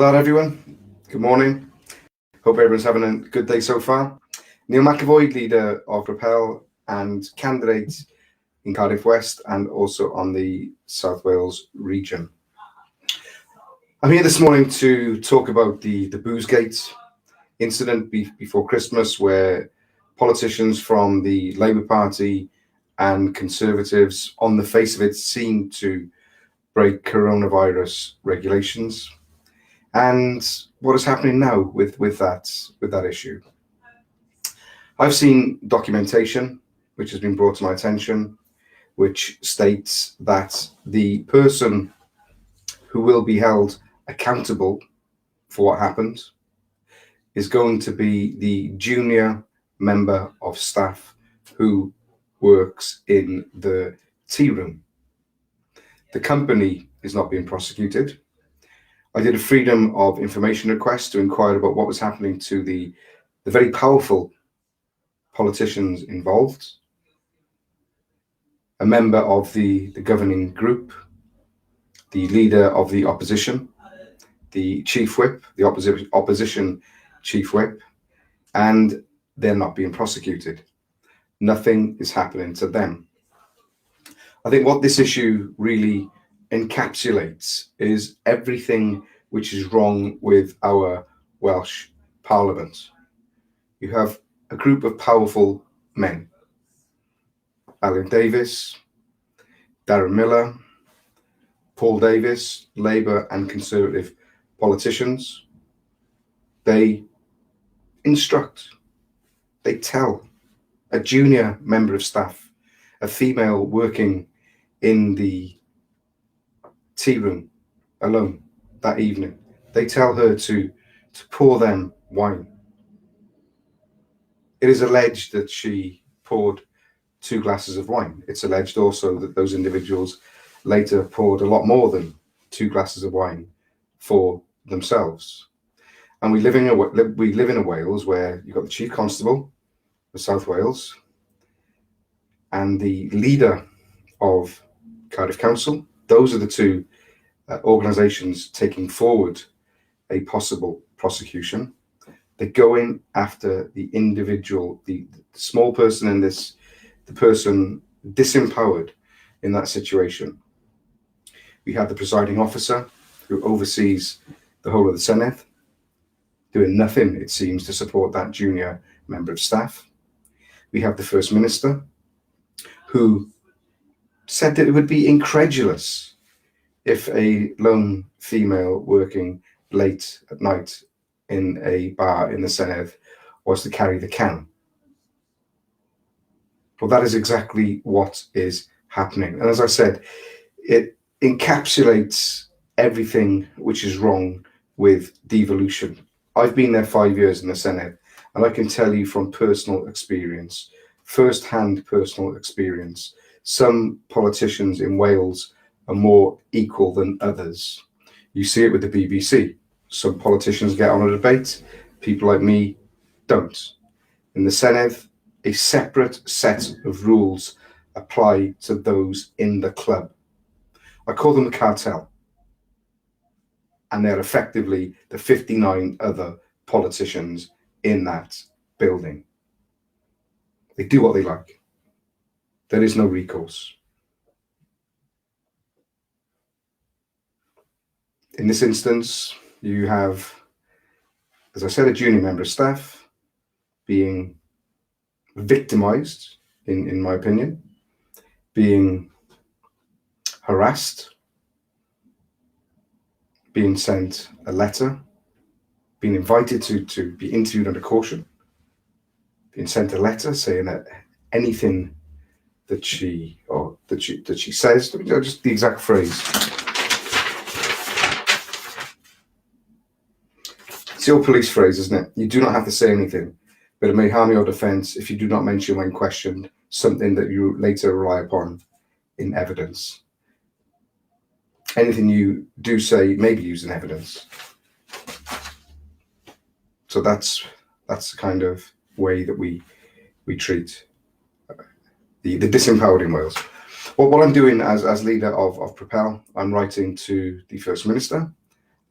that, everyone. Good morning. Hope everyone's having a good day so far. Neil McEvoy, leader of Propel and candidate in Cardiff West and also on the South Wales region. I'm here this morning to talk about the Boozegate incident before Christmas, where politicians from the Labour Party and Conservatives, on the face of it, seem to break coronavirus regulations. And what is happening now with that issue? I've seen documentation which has been brought to my attention, which states that the person who will be held accountable for what happened is going to be the junior member of staff who works in the tea room. The company is not being prosecuted. I did a freedom of information request to inquire about what was happening to the very powerful politicians involved, a member of the governing group, the leader of the opposition, the chief whip, the opposition chief whip, and they're not being prosecuted. Nothing is happening to them. I think what this issue really encapsulates is everything which is wrong with our Welsh Parliament. You have a group of powerful men: Alan Davies, Darren Miller, Paul Davies, Labour and Conservative politicians. They instruct, they tell a junior member of staff, a female working in the tea room alone that evening, they tell her to pour them wine. It is alleged that she poured 2 glasses of wine. It's alleged also that those individuals later poured a lot more than 2 glasses of wine for themselves. And we live in a Wales where you've got the Chief Constable of South Wales and the leader of Cardiff Council. Those are the 2 organisations taking forward a possible prosecution. They're going after the individual, the small person in this, the person disempowered in that situation. We have the presiding officer who oversees the whole of the Senedd, doing nothing, it seems, to support that junior member of staff. We have the First Minister, who said that it would be incredulous if a lone female working late at night in a bar in the Senedd was to carry the can. Well, that is exactly what is happening. And as I said, it encapsulates everything which is wrong with devolution. I've been there 5 years in the Senedd, and I can tell you from personal experience, first-hand personal experience, some politicians in Wales are more equal than others. You see it with the BBC. Some politicians get on a debate, people like me don't. In the Senedd, a separate set of rules apply to those in the club. I call them the cartel. And they're effectively the 59 other politicians in that building. They do what they like. There is no recourse. In this instance, you have, as I said, a junior member of staff being victimized, in my opinion, being harassed, being sent a letter, being invited to be interviewed under caution, being sent a letter saying that anything that she says, just the exact phrase. It's the old police phrase, isn't it? You do not have to say anything, but it may harm your defence if you do not mention when questioned something that you later rely upon in evidence. Anything you do say may be used in evidence. So that's the kind of way that we treat the disempowered in Wales. Well, what I'm doing as leader of Propel, I'm writing to the First Minister,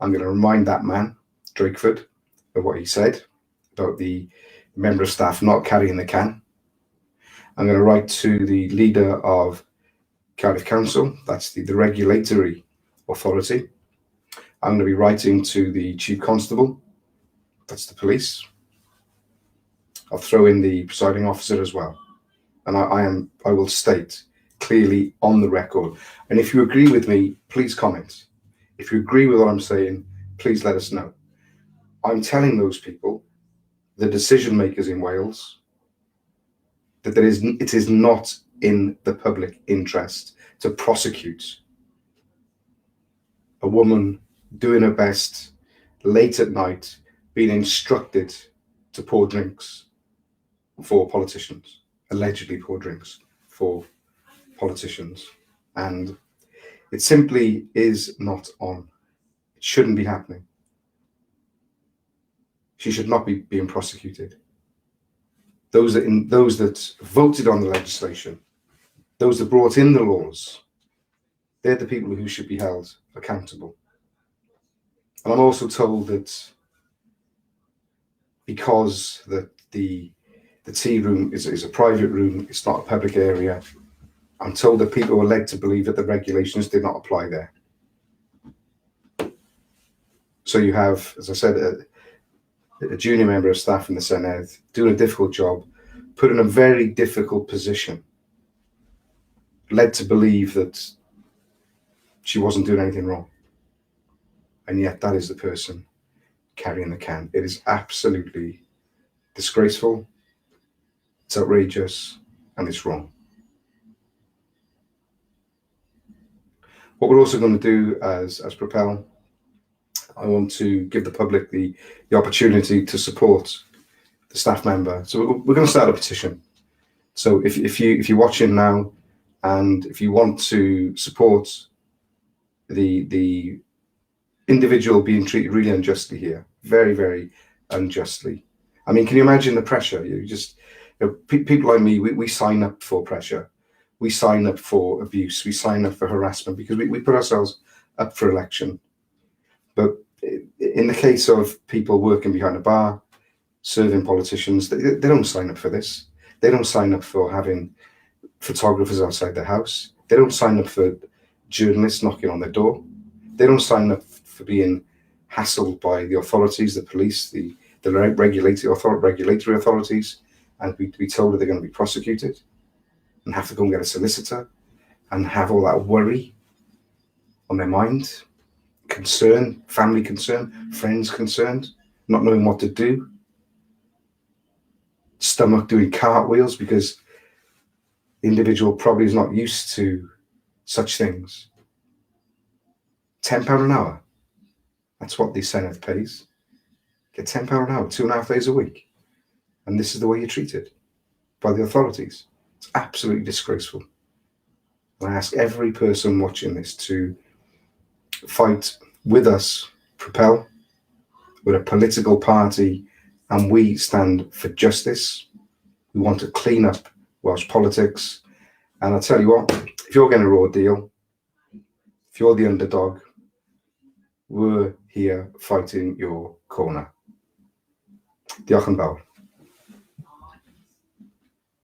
I'm going to remind that man, Drakeford, of what he said about the member of staff not carrying the can. I'm going to write to the leader of Cardiff Council, that's the regulatory authority. I'm going to be writing to the Chief Constable, that's the police. I'll throw in the presiding officer as well. And I will state clearly on the record. And if you agree with me, please comment. If you agree with what I'm saying, please let us know. I'm telling those people, the decision makers in Wales, that it is not in the public interest to prosecute a woman doing her best late at night, being instructed to pour drinks for politicians, allegedly pour drinks for politicians. And it simply is not on. It shouldn't be happening. She should not be being prosecuted. Those that voted on the legislation, those that brought in the laws, they're the people who should be held accountable. And I'm also told that because the tea room is a private room, it's not a public area, I'm told that people were led to believe that the regulations did not apply there. So you have, as I said, a junior member of staff in the Senedd doing a difficult job, put in a very difficult position, led to believe that she wasn't doing anything wrong. And yet that is the person carrying the can. It is absolutely disgraceful, it's outrageous, and it's wrong. What we're also going to do as Propel, I want to give the public the opportunity to support the staff member. So we're going to start a petition. So if you're watching now, and if you want to support the individual being treated really unjustly here, very, very unjustly. I mean, can you imagine the pressure? People like me, we sign up for pressure. We sign up for abuse. We sign up for harassment because we put ourselves up for election. But in the case of people working behind a bar, serving politicians, they don't sign up for this. They don't sign up for having photographers outside their house. They don't sign up for journalists knocking on their door. They don't sign up for being hassled by the authorities, the police, the regulatory authorities, and be told that they're going to be prosecuted and have to go and get a solicitor and have all that worry on their mind, concern, family concern, friends concerned, not knowing what to do, stomach doing cartwheels because the individual probably is not used to such things. £10 an hour. That's what the Senedd pays. Get £10 an hour, 2.5 days a week. And this is the way you're treated by the authorities. It's absolutely disgraceful. And I ask every person watching this to fight with us, Propel. We're a political party and we stand for justice. We want to clean up Welsh politics. And I'll tell you what, if you're getting a raw deal, if you're the underdog, we're here fighting your corner. Diolch yn fawr.